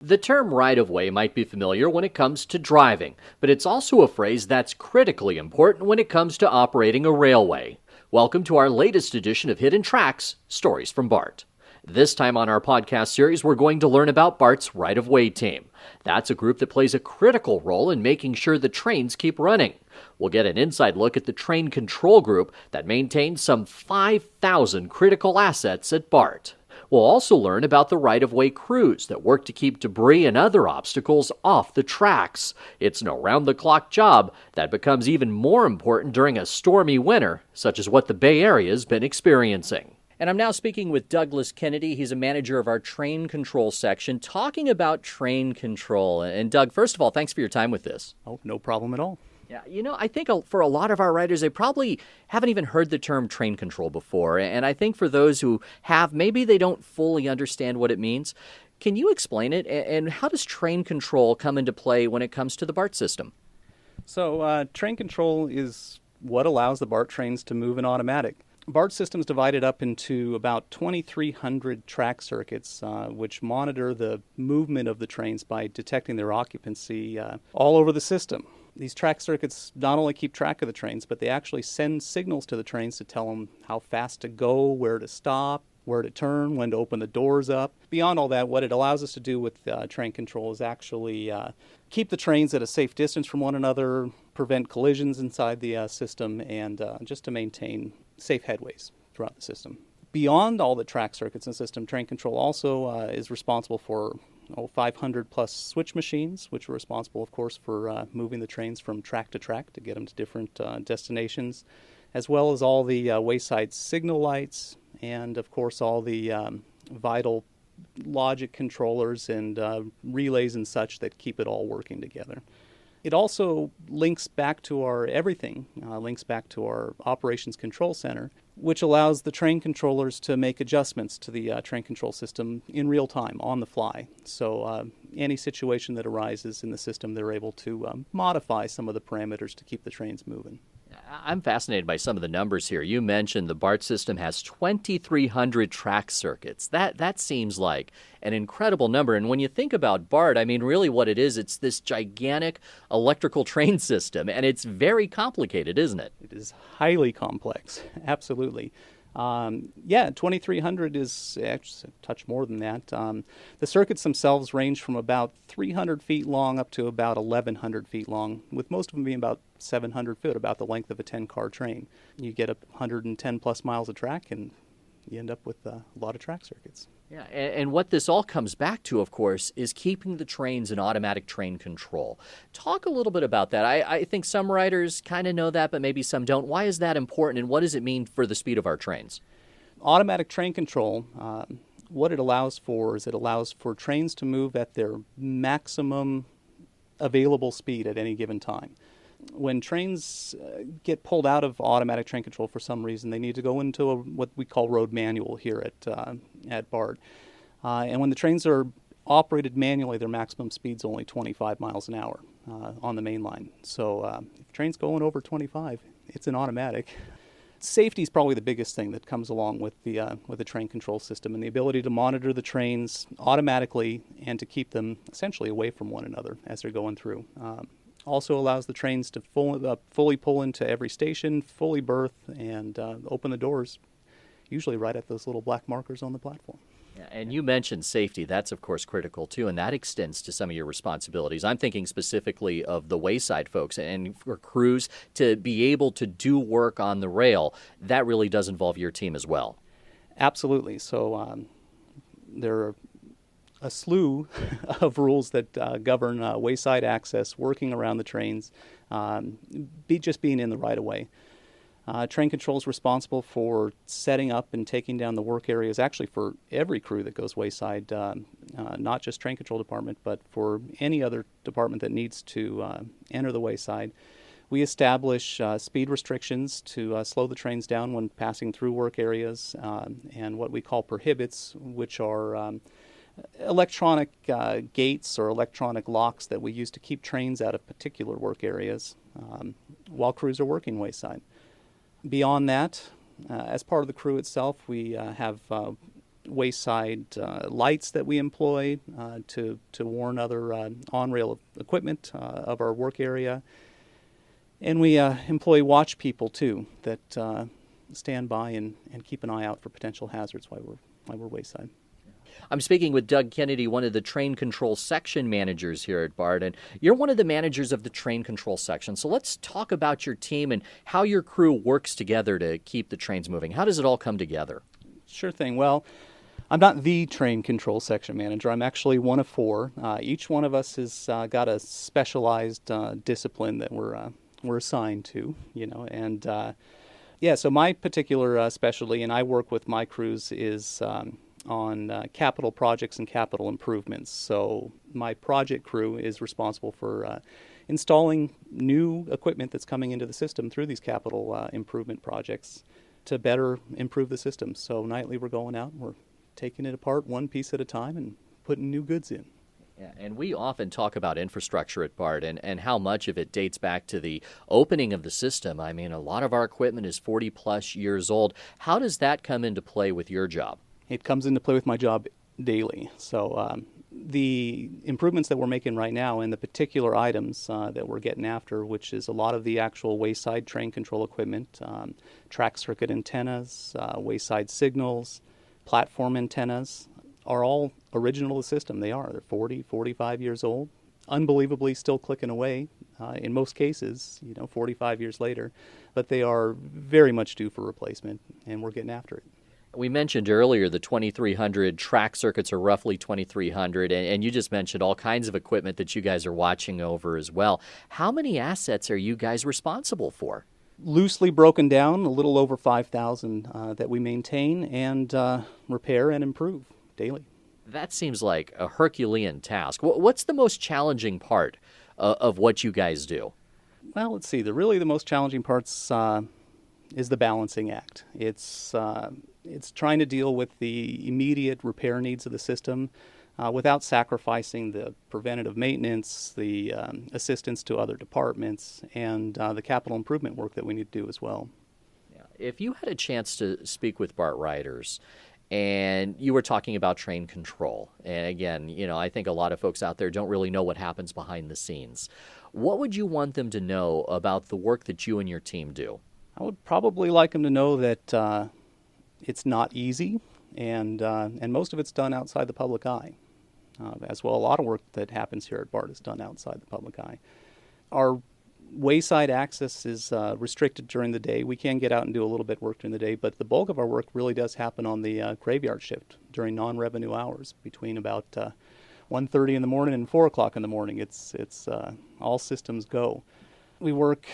The term right-of-way might be familiar when it comes to driving, but it's also a phrase that's critically important when it comes to operating a railway. Welcome to our latest edition of Hidden Tracks, Stories from Bart. This time on our podcast series, we're going to learn about Bart's right-of-way team. That's a group that plays a critical role in making sure the trains keep running. We'll get an inside look at the train control group that maintains some 5,000 critical assets at Bart. We'll also learn about the right-of-way crews that work to keep debris and other obstacles off the tracks. It's an around-the-clock job that becomes even more important during a stormy winter, such as what the Bay Area's been experiencing. And I'm now speaking with Douglas Kennedy. He's a manager of our train control section, talking about train control. And Doug, first of all, thanks for your time with this. Oh, no problem at all. Yeah, I think for a lot of our writers, they probably haven't even heard the term train control before. And I think for those who have, maybe they don't fully understand what it means. Can you explain it? And how does train control come into play when it comes to the BART system? So train control is what allows the BART trains to move in automatic. BART system is divided up into about 2,300 track circuits, which monitor the movement of the trains by detecting their occupancy all over the system. These track circuits not only keep track of the trains, but they actually send signals to the trains to tell them how fast to go, where to stop, where to turn, when to open the doors up. Beyond all that, what it allows us to do with train control is actually keep the trains at a safe distance from one another, prevent collisions inside the system, and just to maintain safe headways throughout the system. Beyond all the track circuits in the system, train control also is responsible for 500 plus switch machines, which are responsible, of course, for moving the trains from track to track to get them to different destinations, as well as all the wayside signal lights, and, of course, all the vital logic controllers and relays and such that keep it all working together. It also links back to our everything, links back to our operations control center, which allows the train controllers to make adjustments to the train control system in real time, on the fly. So any situation that arises in the system, they're able to modify some of the parameters to keep the trains moving. I'm fascinated by some of the numbers here. You mentioned the BART system has 2,300 track circuits. That seems like an incredible number. And when you think about BART, I mean, really what it is, it's this gigantic electrical train system, and it's very complicated, isn't it? It is highly complex, absolutely. 2,300 is actually a touch more than that. The circuits themselves range from about 300 feet long up to about 1,100 feet long, with most of them being about 700 foot, about the length of a 10-car train. You get up 110 plus miles of track, and you end up with a lot of track circuits. Yeah, and what this all comes back to, of course, is keeping the trains in automatic train control. Talk a little bit about that. I think some writers kind of know that, but maybe some don't. Why is that important, and what does it mean for the speed of our trains? Automatic train control, what it allows for is it allows for trains to move at their maximum available speed at any given time. When trains get pulled out of automatic train control for some reason, they need to go into what we call road manual here at BART. And when the trains are operated manually, their maximum speed's only 25 miles an hour on the main line. So if the train's going over 25, it's an automatic. Safety is probably the biggest thing that comes along with the train control system, and the ability to monitor the trains automatically and to keep them essentially away from one another as they're going through. Also allows the trains to fully pull into every station, fully berth, and open the doors, usually right at those little black markers on the platform. Yeah, and you mentioned safety. That's, of course, critical, too, and that extends to some of your responsibilities. I'm thinking specifically of the Wayside folks and for crews to be able to do work on the rail. That really does involve your team as well. Absolutely. So there are a slew of rules that govern wayside access, working around the trains, just being in the right-of-way. Train control is responsible for setting up and taking down the work areas, actually for every crew that goes wayside, not just train control department, but for any other department that needs to enter the wayside. We establish speed restrictions to slow the trains down when passing through work areas, and what we call prohibits, which are electronic gates or electronic locks that we use to keep trains out of particular work areas while crews are working wayside. Beyond that, as part of the crew itself, we have wayside lights that we employ to warn other on-rail equipment of our work area. And we employ watch people, too, that stand by and keep an eye out for potential hazards while we're wayside. I'm speaking with Doug Kennedy, one of the train control section managers here at Bart, and you're one of the managers of the train control section. So let's talk about your team and how your crew works together to keep the trains moving. How does it all come together? Sure thing. Well, I'm not the train control section manager. I'm actually one of four. Each one of us has got a specialized discipline that we're assigned to, and so my particular specialty, and I work with my crews, is on capital projects and capital improvements. So my project crew is responsible for installing new equipment that's coming into the system through these capital improvement projects to better improve the system. So nightly we're going out and we're taking it apart one piece at a time and putting new goods in. Yeah, and we often talk about infrastructure at Bart and how much of it dates back to the opening of the system. I mean, a lot of our equipment is 40 plus years old. How does that come into play with your job? It comes into play with my job daily. So the improvements that we're making right now and the particular items that we're getting after, which is a lot of the actual wayside train control equipment, track circuit antennas, wayside signals, platform antennas, are all original to the system. They are. They're 40, 45 years old, unbelievably still clicking away in most cases, 45 years later. But they are very much due for replacement, and we're getting after it. We mentioned earlier the 2,300 track circuits are roughly 2,300, and you just mentioned all kinds of equipment that you guys are watching over as well. How many assets are you guys responsible for? Loosely broken down, a little over 5,000 that we maintain and repair and improve daily. That seems like a Herculean task. What's the most challenging part of what you guys do? Well, let's see. The most challenging parts is the balancing act. It's trying to deal with the immediate repair needs of the system without sacrificing the preventative maintenance, the assistance to other departments, and the capital improvement work that we need to do as well. Yeah. If you had a chance to speak with Bart riders, and you were talking about train control, and again, I think a lot of folks out there don't really know what happens behind the scenes. What would you want them to know about the work that you and your team do? I would probably like them to know that it's not easy, and most of it's done outside the public eye. As well, a lot of work that happens here at Bart is done outside the public eye. Our Wayside Access is restricted during the day. We can get out and do a little bit of work during the day, but the bulk of our work really does happen on the graveyard shift during non-revenue hours between about 1:30 in the morning and 4 o'clock in the morning. It's all systems go. We work.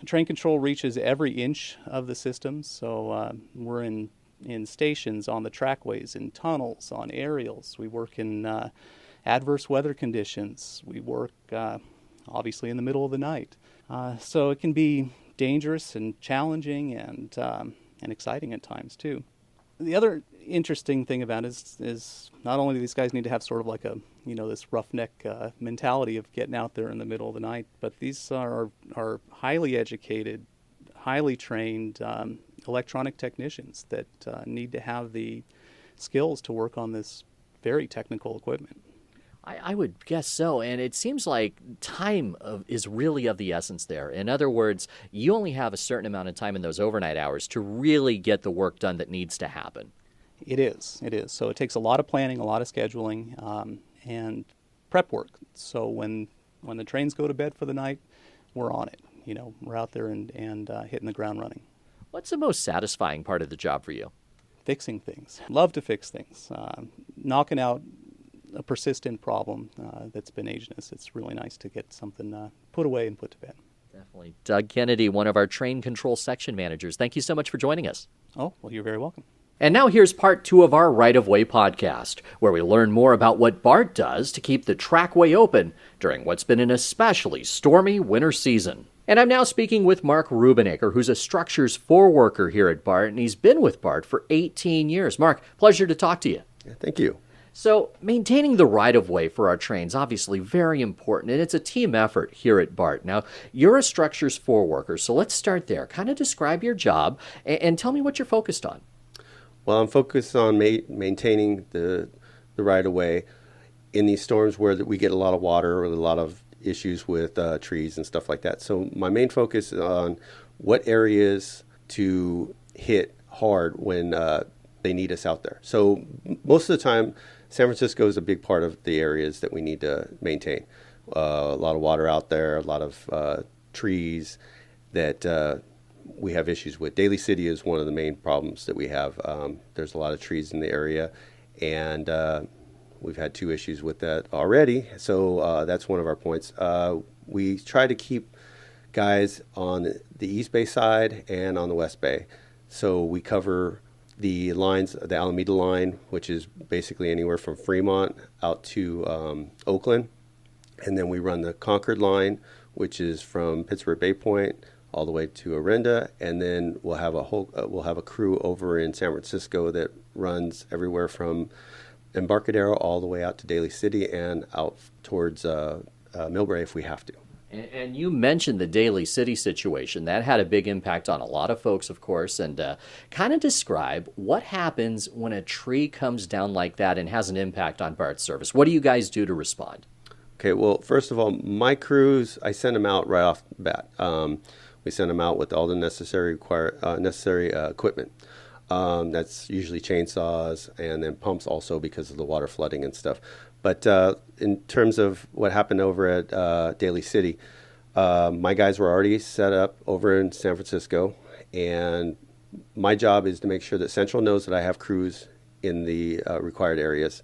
Train control reaches every inch of the system, so we're in stations, on the trackways, in tunnels, on aerials. We work in adverse weather conditions. We work obviously in the middle of the night. So it can be dangerous and challenging and exciting at times too. The other interesting thing about it is not only do these guys need to have sort of like a this roughneck mentality of getting out there in the middle of the night, but these are highly educated, highly trained electronic technicians that need to have the skills to work on this very technical equipment. I would guess so, and it seems like time is really of the essence there. In other words, you only have a certain amount of time in those overnight hours to really get the work done that needs to happen. It is. So it takes a lot of planning, a lot of scheduling, and prep work. So when the trains go to bed for the night, we're on it. We're out there and hitting the ground running. What's the most satisfying part of the job for you? Fixing things. Love to fix things. Knocking out a persistent problem that's been ageless. It's really nice to get something put away and put to bed. Definitely. Doug Kennedy, one of our train control section managers. Thank you so much for joining us. Oh, well, you're very welcome. And now here's part 2 of our Right of Way podcast, where we learn more about what Bart does to keep the trackway open during what's been an especially stormy winter season. And I'm now speaking with Mark Rubenacre, who's a Structures 4 worker here at Bart, and he's been with Bart for 18 years. Mark, pleasure to talk to you. Yeah, thank you. So maintaining the right-of-way for our trains, obviously very important, and it's a team effort here at Bart. Now, you're a Structures 4 worker, so let's start there. Kind of describe your job and tell me what you're focused on. Well, I'm focused on maintaining the right of way in these storms where we get a lot of water or a lot of issues with trees and stuff like that. So my main focus is on what areas to hit hard when they need us out there. So most of the time, San Francisco is a big part of the areas that we need to maintain. A lot of water out there, a lot of trees that we have issues with. Daly City is one of the main problems that we have. There's a lot of trees in the area, and we've had 2 issues with that already. So that's one of our points. We try to keep guys on the East Bay side and on the West Bay. So we cover the lines, the Alameda line, which is basically anywhere from Fremont out to Oakland. And then we run the Concord line, which is from Pittsburgh Bay Point all the way to Orinda. And then we'll have a crew over in San Francisco that runs everywhere from Embarcadero all the way out to Daly City and out towards Millbrae if we have to. And you mentioned the Daly City situation. That had a big impact on a lot of folks, of course. And kind of describe what happens when a tree comes down like that and has an impact on BART service. What do you guys do to respond? Okay, well, first of all, my crews, I send them out right off the bat. We send them out with all the necessary equipment. That's usually chainsaws and then pumps also because of the water flooding and stuff. But in terms of what happened over at Daly City, my guys were already set up over in San Francisco, and my job is to make sure that Central knows that I have crews in the required areas.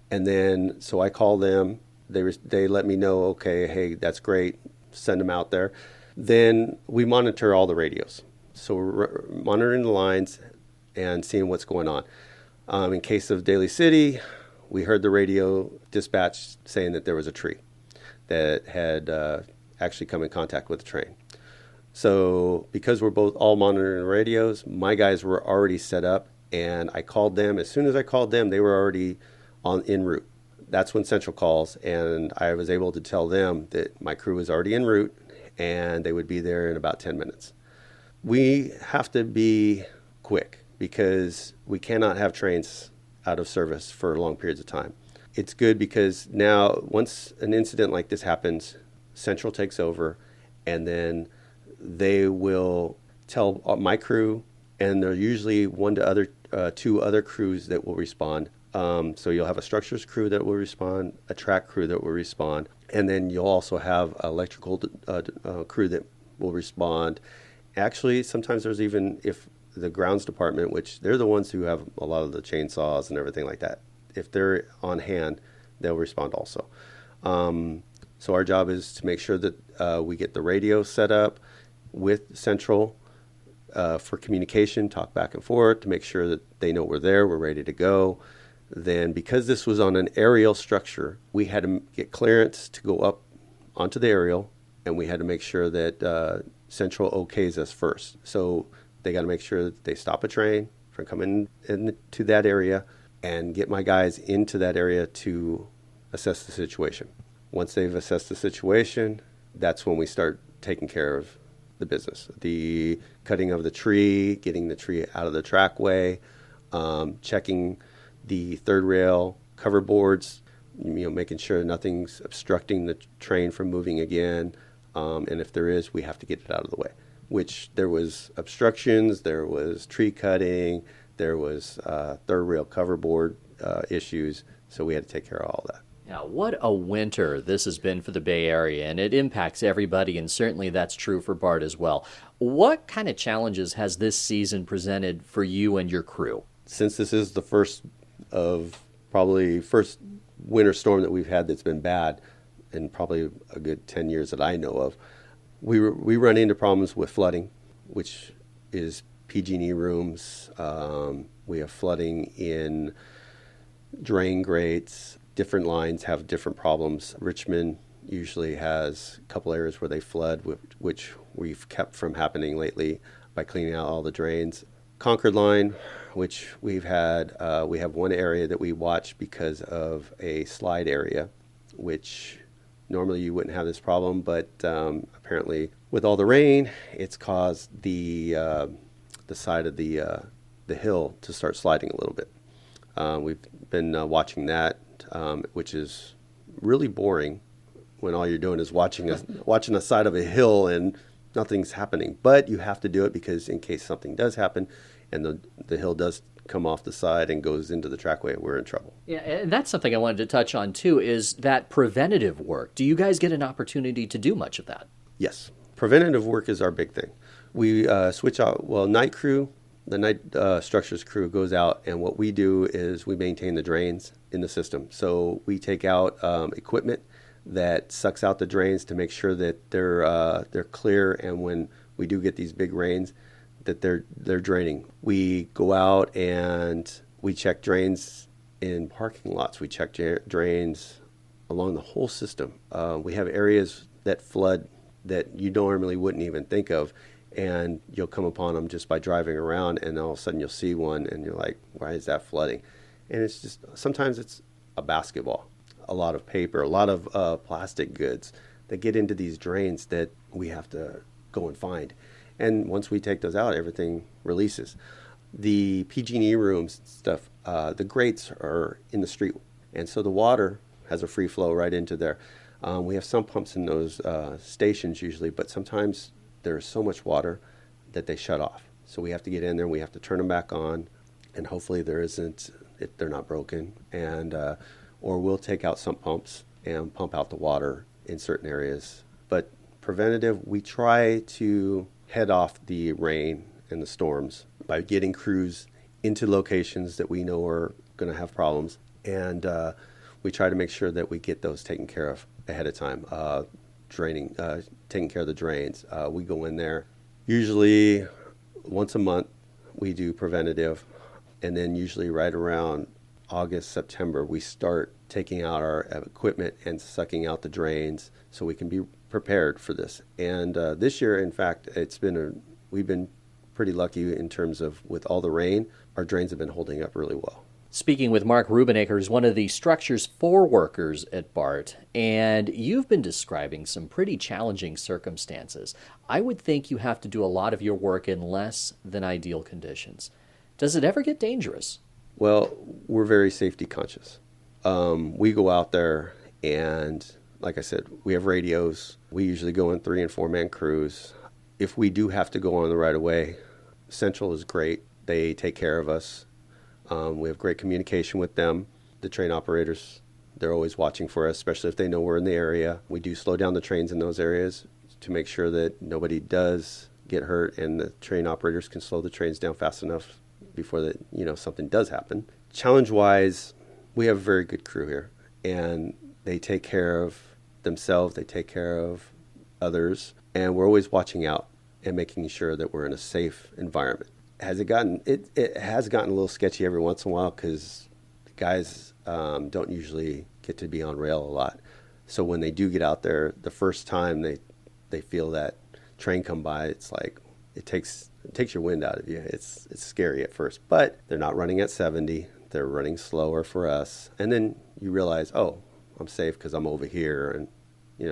And then, so I call them, they let me know, okay, hey, that's great, send them out there. Then we monitor all the radios. So we're monitoring the lines and seeing what's going on. In case of Daly City, we heard the radio dispatch saying that there was a tree that had actually come in contact with the train. So because we're both all monitoring radios, my guys were already set up, and I called them. As soon as I called them, they were already en route. That's when Central calls, and I was able to tell them that my crew was already en route, and they would be there in about 10 minutes. We have to be quick because we cannot have trains out of service for long periods of time. It's good because now once an incident like this happens, Central takes over, and then they will tell my crew, and there are usually 1 to 2 other crews that will respond. So you'll have a structures crew that will respond, a track crew that will respond, and then you'll also have an electrical crew that will respond. Actually, sometimes there's even, if the grounds department, which they're the ones who have a lot of the chainsaws and everything like that, if they're on hand, they'll respond also. So our job is to make sure that we get the radio set up with Central for communication, talk back and forth to make sure that they know we're there, we're ready to go. Then because this was on an aerial structure, we had to get clearance to go up onto the aerial, and we had to make sure that Central okays us first. So they got to make sure that they stop a train from coming into that area and get my guys into that area to assess the situation. Once they've assessed the situation, that's when we start taking care of the business. The cutting of the tree, getting the tree out of the trackway, checking the third rail cover boards, making sure nothing's obstructing the train from moving again. And if there is, we have to get it out of the way, which there was obstructions, there was tree cutting, there was third rail cover board issues. So we had to take care of all that. Now, what a winter this has been for the Bay Area, and it impacts everybody, and certainly that's true for Bart as well. What kind of challenges has this season presented for you and your crew? Since this is the first winter storm that we've had that's been bad in probably a good 10 years that I know of, we run into problems with flooding, which is PG&E rooms. We have flooding in drain grates. Different lines have different problems. Richmond usually has a couple areas where they flood, which we've kept from happening lately by cleaning out all the drains. Concord line, which we have one area that we watch because of a slide area, which normally you wouldn't have this problem, but apparently with all the rain, it's caused the side of the the hill to start sliding a little bit. We've been watching that, which is really boring when all you're doing is watching the side of a hill and nothing's happening. But you have to do it because in case something does happen and the hill does come off the side and goes into the trackway, we're in trouble. Yeah, and that's something I wanted to touch on too, is that preventative work. Do you guys get an opportunity to do much of that? Yes. Preventative work is our big thing. We switch out, night crew, the night structures crew goes out, and what we do is we maintain the drains in the system. So we take out equipment that sucks out the drains to make sure that they're clear, and when we do get these big rains, that they're draining. We go out and we check drains in parking lots. We check drains along the whole system. We have areas that flood that you normally wouldn't even think of, and you'll come upon them just by driving around, and all of a sudden you'll see one and you're like, why is that flooding? And it's just, sometimes it's a basketball, a lot of paper, a lot of plastic goods that get into these drains that we have to go and find. And once we take those out, everything releases. The PG&E rooms stuff, the grates are in the street, and so the water has a free flow right into there. We have some pumps in those stations usually, but sometimes there's so much water that they shut off. So we have to get in there, we have to turn them back on, and hopefully they're not broken. And or we'll take out some pumps and pump out the water in certain areas. But preventative, we try to head off the rain and the storms by getting crews into locations that we know are going to have problems, and we try to make sure that we get those taken care of ahead of time. Taking care of the drains. We go in there usually once a month. We do preventative, and then usually right around August, September, we start taking out our equipment and sucking out the drains so we can be prepared for this. And this year, in fact, we've been pretty lucky in terms of, with all the rain, our drains have been holding up really well. Speaking with Mark Rubenacre, who's one of the structure's floor workers at Bart, and you've been describing some pretty challenging circumstances. I would think you have to do a lot of your work in less than ideal conditions. Does it ever get dangerous? Well, we're very safety conscious. We go out there and, like I said, we have radios. We usually go in 3- and 4-man crews. If we do have to go on the right of way, Central is great. They take care of us. We have great communication with them. The train operators, they're always watching for us, especially if they know we're in the area. We do slow down the trains in those areas to make sure that nobody does get hurt, and the train operators can slow the trains down fast enough before something does happen. Challenge-wise, we have a very good crew here, and they take care of themselves, they take care of others, and we're always watching out and making sure that we're in a safe environment. It has gotten a little sketchy every once in a while because the guys don't usually get to be on rail a lot. So when they do get out there, the first time they feel that train come by, it's like it takes your wind out of you. It's scary at first, but they're not running at 70. They're running slower for us. And then you realize, oh, I'm safe because I'm over here. And,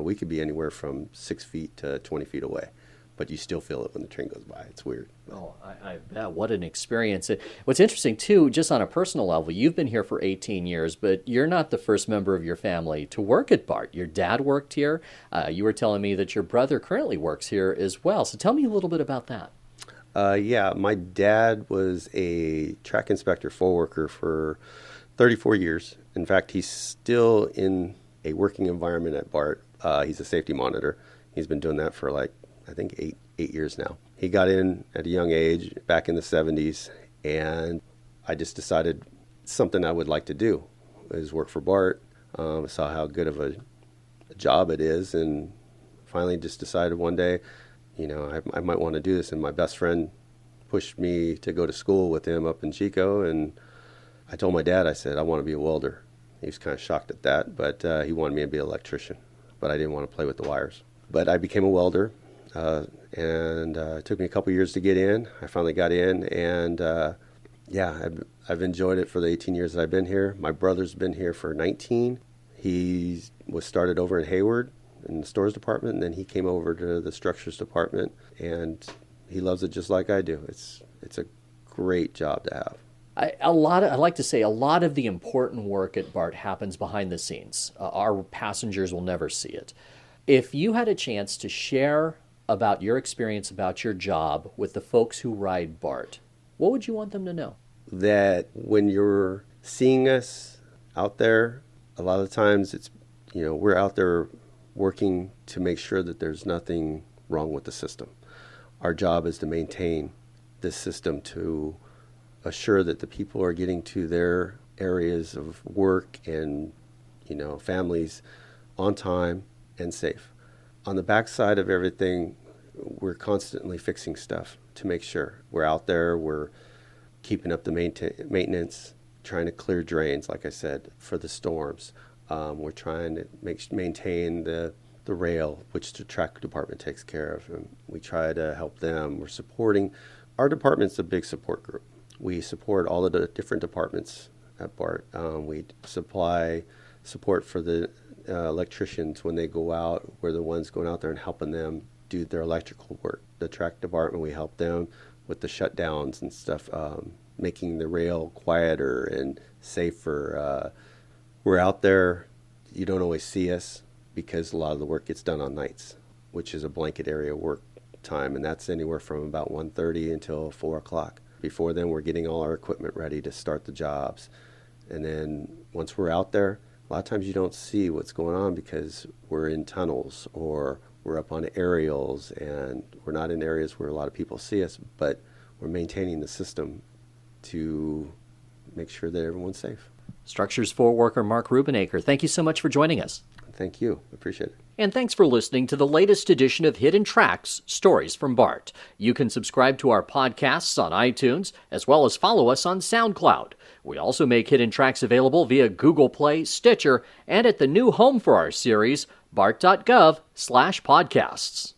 we could be anywhere from 6 feet to 20 feet away, but you still feel it when the train goes by. It's weird. Oh, I bet. What an experience. What's interesting, too, just on a personal level, you've been here for 18 years, but you're not the first member of your family to work at Bart. Your dad worked here. You were telling me that your brother currently works here as well. So tell me a little bit about that. Yeah, my dad was a track inspector floor worker for 34 years. In fact, he's still in a working environment at Bart. He's a safety monitor. He's been doing that for I think eight years now. He got in at a young age back in the 70s, and I just decided something I would like to do is work for Bart. I saw how good of a job it is, and finally just decided one day, I might want to do this. And my best friend pushed me to go to school with him up in Chico, and I told my dad, I said, I want to be a welder. He was kind of shocked at that, but he wanted me to be an electrician, but I didn't want to play with the wires. But I became a welder. And it took me a couple years to get in. I finally got in, and I've enjoyed it for the 18 years that I've been here. My brother's been here for 19. He was started over in Hayward in the stores department, and then he came over to the structures department, and he loves it just like I do. It's a great job to have. I like to say a lot of the important work at Bart happens behind the scenes. Our passengers will never see it. If you had a chance to share about your experience about your job with the folks who ride Bart, what would you want them to know? That when you're seeing us out there, a lot of times it's, we're out there working to make sure that there's nothing wrong with the system. Our job is to maintain this system to assure that the people are getting to their areas of work and, families on time and safe. On the backside of everything, we're constantly fixing stuff to make sure we're out there, we're keeping up the maintenance, trying to clear drains, like I said, for the storms. We're trying to maintain the rail, which the track department takes care of, and we try to help them. We're supporting, our department's a big support group. We support all of the different departments at BART. We supply support for the electricians when they go out. We're the ones going out there and helping them do their electrical work. The track department, we help them with the shutdowns and stuff, making the rail quieter and safer. We're out there. You don't always see us because a lot of the work gets done on nights, which is a blanket area work time, and that's anywhere from about 1:30 until 4 o'clock. Before then, we're getting all our equipment ready to start the jobs. And then once we're out there, a lot of times you don't see what's going on because we're in tunnels or we're up on aerials, and we're not in areas where a lot of people see us, but we're maintaining the system to make sure that everyone's safe. Structures 4 worker Mark Rubenaker, thank you so much for joining us. Thank you. Appreciate it. And thanks for listening to the latest edition of Hidden Tracks, Stories from Bart. You can subscribe to our podcasts on iTunes, as well as follow us on SoundCloud. We also make Hidden Tracks available via Google Play, Stitcher, and at the new home for our series, bart.gov/podcasts.